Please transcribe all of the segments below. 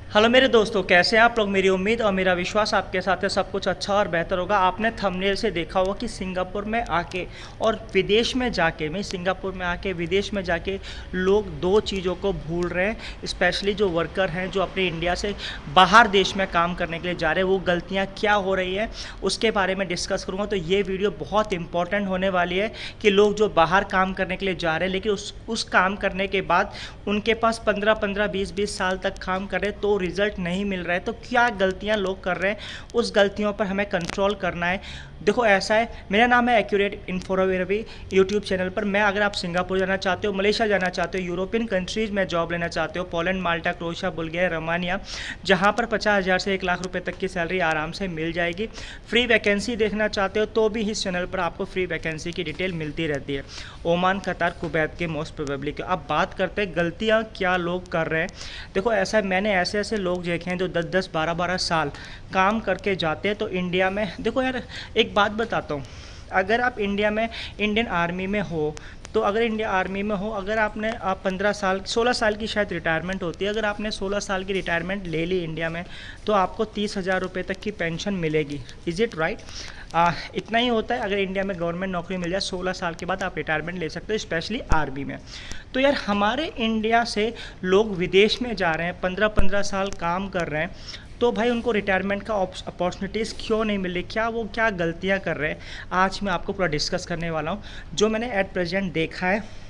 Hello मेरे दोस्तों, कैसे हैं आप लोग। मेरी उम्मीद और मेरा विश्वास आपके साथ है सब कुछ अच्छा और बेहतर होगा। आपने थंबनेल से देखा होगा कि सिंगापुर में आके और विदेश में जाके, मैं सिंगापुर में आके विदेश में जाके लोग दो चीज़ों को भूल रहे हैं। स्पेशली जो वर्कर हैं जो अपने इंडिया से बाहर देश में काम करने के लिए जा रहे हैं, वो गलतियाँ क्या हो रही हैं उसके बारे में डिस्कस करूँगा। तो ये वीडियो बहुत इंपॉर्टेंट होने वाली है कि लोग जो बाहर काम करने के लिए जा रहे हैं लेकिन उस काम करने के बाद उनके पास 15-15, 20-20 साल तक काम करे तो रिज़ल्ट नहीं मिल रहा है। तो क्या गलतियां लोग कर रहे हैं, उस गलतियों पर हमें कंट्रोल करना है। देखो ऐसा है, मेरा नाम है एक्यूरेट इन्फोरवी यूट्यूब चैनल पर। मैं अगर आप सिंगापुर जाना चाहते हो, मलेशिया जाना चाहते हो, यूरोपियन कंट्रीज़ में जॉब लेना चाहते हो, पोलैंड, माल्टा, क्रोएशिया, बुल्गारिया, रोमानिया, जहाँ पर 50,000 से 1 लाख रुपए तक की सैलरी आराम से मिल जाएगी। फ्री वैकेंसी देखना चाहते हो तो भी इस चैनल पर आपको फ्री वैकेंसी की डिटेल मिलती रहती है। ओमान, कतार, कुवैत के मोस्ट प्रोबेबली के। अब बात करते हैं गलतियाँ क्या लोग कर रहे हैं। देखो ऐसा है, मैंने ऐसे ऐसे लोग देखे हैं जो 10-10, 12-12 साल काम करके जाते हैं। तो इंडिया में देखो यार, एक बात बताता हूँ। अगर आप इंडिया में इंडियन आर्मी में हो, तो अगर इंडिया आर्मी में हो, अगर आपने आप 15 साल 16 साल की शायद रिटायरमेंट होती है, अगर आपने 16 साल की रिटायरमेंट ले ली इंडिया में, तो आपको 30,000 रुपये तक की पेंशन मिलेगी। Is it right? इतना ही होता है। अगर इंडिया में गवर्नमेंट नौकरी मिल जाए 16 साल के बाद आप रिटायरमेंट ले सकते हो, स्पेशली आर्मी में। तो यार हमारे इंडिया से लोग विदेश में जा रहे हैं, 15-15 साल काम कर रहे हैं, तो भाई उनको रिटायरमेंट का अपॉर्चुनिटीज़ क्यों नहीं मिल रही, क्या वो क्या गलतियां कर रहे हैं, आज मैं आपको पूरा डिस्कस करने वाला हूँ। जो मैंने एट प्रेजेंट देखा है,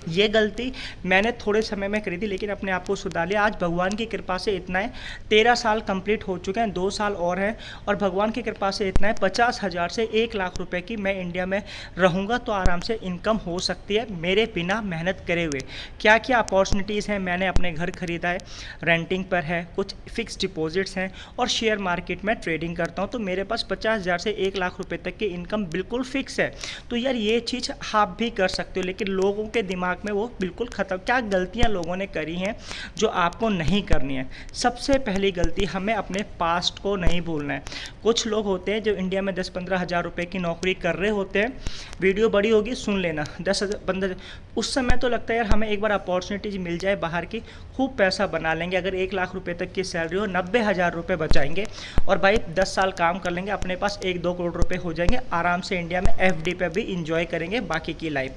ये गलती मैंने थोड़े समय में करी थी लेकिन अपने आप को सुधार लिया। आज भगवान की कृपा से इतना है, 13 साल कंप्लीट हो चुके हैं, 2 साल और हैं, और भगवान की कृपा से इतना है, 50,000 से 1 लाख रुपए की मैं इंडिया में रहूँगा तो आराम से इनकम हो सकती है मेरे बिना मेहनत करे हुए। क्या क्या अपॉर्चुनिटीज़ हैं, मैंने अपने घर खरीदा है, रेंटिंग पर है, कुछ फिक्स डिपॉजिट्स हैं, और शेयर मार्केट में ट्रेडिंग करता हूँ। तो मेरे पास 50,000 से 1 लाख रुपये तक की इनकम बिल्कुल फिक्स है। तो यार ये चीज़ आप भी कर सकते हो, लेकिन लोगों के दिमाग में वो बिल्कुल ख़त्म। क्या गलतियां लोगों ने करी हैं जो आपको नहीं करनी है। सबसे पहली गलती, हमें अपने पास्ट को नहीं भूलना है। कुछ लोग होते हैं जो इंडिया में 10-15 हज़ार रुपये की नौकरी कर रहे होते हैं। वीडियो बड़ी होगी, सुन लेना। 10-15, उस समय तो लगता है यार हमें एक बार अपॉर्चुनिटीज मिल जाए बाहर की, खूब पैसा बना लेंगे। अगर 1 लाख रुपये तक की सैलरी हो, 90,000 रुपये बचाएंगे और भाई 10 साल काम कर लेंगे, अपने पास 1-2 करोड़ रुपए हो जाएंगे, आराम से इंडिया में एफडी पे भी इंजॉय करेंगे बाकी की लाइफ।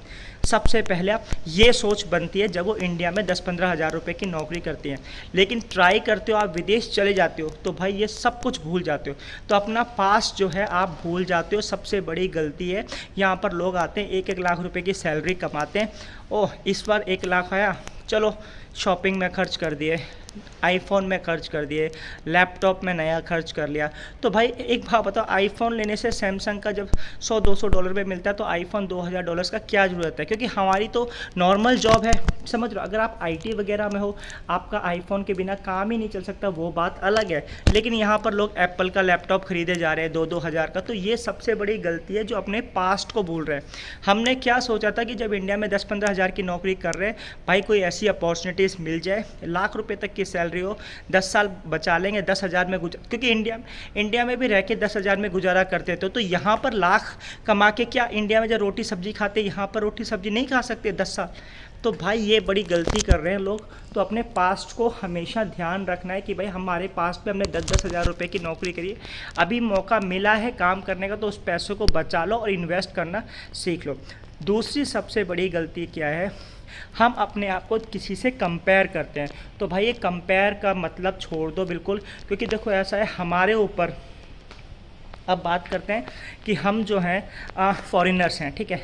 सबसे पहले आप ये सोच बनती है जब वो इंडिया में 10-15 हज़ार रुपये की नौकरी करती हैं। लेकिन ट्राई करते हो, आप विदेश चले जाते हो तो भाई ये सब कुछ भूल जाते हो। तो अपना पास्ट जो है आप भूल जाते हो, सबसे बड़ी गलती है। यहाँ पर लोग आते हैं 1-1 लाख रुपए की सैलरी कमाते हैं, ओह इस बार 1 लाख आया, चलो शॉपिंग में खर्च कर दिए, आईफोन में खर्च कर दिए, लैपटॉप में नया खर्च कर लिया। तो भाई एक बात बताओ, आईफोन लेने से सैमसंग का जब $100-200 पे मिलता है तो आईफोन $2,000 का क्या ज़रूरत है। क्योंकि हमारी तो नॉर्मल जॉब है, समझ लो। अगर आप आईटी वगैरह में हो, आपका आईफोन के बिना काम ही नहीं चल सकता, वो बात अलग है। लेकिन यहाँ पर लोग एप्पल का लैपटॉप खरीदे जा रहे हैं 2-2 हज़ार का। तो ये सबसे बड़ी गलती है जो अपने पास्ट को भूल रहे हैं। हमने क्या सोचा था कि जब इंडिया में 10-15 हज़ार की नौकरी कर रहे हैं, भाई कोई ऐसी अपॉर्चुनिटीज़ मिल जाए, लाख रुपए तक की सैलरी हो, 10 साल बचा लेंगे, 10,000 में क्योंकि इंडिया में भी रह के 10,000 में गुजारा करते थे। तो यहाँ पर लाख कमा के क्या, इंडिया में जब रोटी सब्जी खाते, यहाँ पर रोटी सब्जी नहीं खा सकते 10 साल। तो भाई ये बड़ी गलती कर रहे हैं लोग। तो अपने पास्ट को हमेशा ध्यान रखना है कि भाई हमारे पास्ट में हमने 10-10 हज़ार रुपये की नौकरी करी है, अभी मौका मिला है काम करने का, तो उस पैसों को बचा लो और इन्वेस्ट करना सीख लो। दूसरी सबसे बड़ी गलती क्या है, हम अपने आप को किसी से कंपेयर करते हैं। तो भाई ये कंपेयर का मतलब छोड़ दो बिल्कुल। क्योंकि देखो ऐसा है, हमारे ऊपर अब बात करते हैं कि हम जो हैं फॉरेनर्स हैं, ठीक है।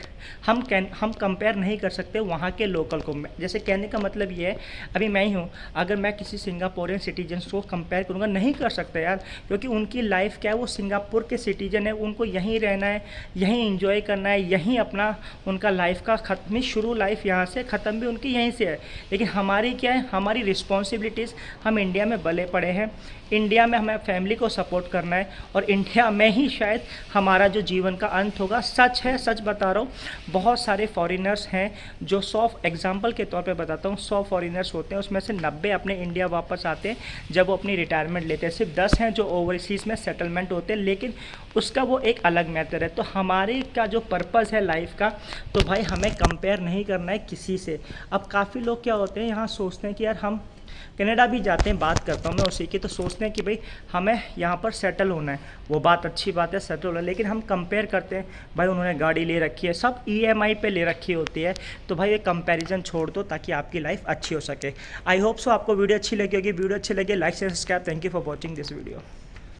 हम कंपेयर नहीं कर सकते वहाँ के लोकल को। जैसे कहने का मतलब ये है, अभी मैं ही हूँ, अगर मैं किसी सिंगापुरियन सिटीजन्स को कंपेयर करूँगा, नहीं कर सकता यार। क्योंकि उनकी लाइफ क्या है, वो सिंगापुर के सिटीजन है, उनको यहीं रहना है, यहीं इंजॉय करना है, यहीं अपना उनका लाइफ का खत्म, शुरू लाइफ यहाँ से, ख़त्म भी उनकी यहीं से है। लेकिन हमारी क्या है, हमारी रिस्पॉन्सिबिलिटीज़, हम इंडिया में बले पड़े हैं, इंडिया में हमें फैमिली को सपोर्ट करना है, और इंडिया में ही शायद हमारा जो जीवन का अंत होगा। सच है, सच बता रहा हूँ। बहुत सारे फॉरेनर्स हैं जो 100 एग्जांपल के तौर पे बताता हूँ, 100 फॉरेनर्स होते हैं, उसमें से 90 अपने इंडिया वापस आते हैं जब वो अपनी रिटायरमेंट लेते हैं। सिर्फ 10 हैं जो ओवरसीज़ में सेटलमेंट होते हैं, लेकिन उसका वो एक अलग मैटर है। तो हमारे का जो पर्पज़ है लाइफ का, तो भाई हमें कंपेयर नहीं करना है किसी से। अब काफ़ी लोग क्या होते हैं, यहाँ सोचते हैं कि यार हम कनाडा भी जाते हैं, बात करता हूँ मैं उसी की, तो सोचते हैं कि भाई हमें यहाँ पर सेटल होना है, वो बात अच्छी बात है, सेटल होना है, लेकिन हम कंपेयर करते हैं, भाई उन्होंने गाड़ी ले रखी है, सब EMI पे ले रखी होती है, तो भाई ये कंपैरिजन छोड़ दो ताकि आपकी लाइफ अच्छी हो सके। आई होप सो आपको वीडियो अच्छी लगी होगी। वीडियो अच्छी लगी like share subscribe. Thank you for watching this video.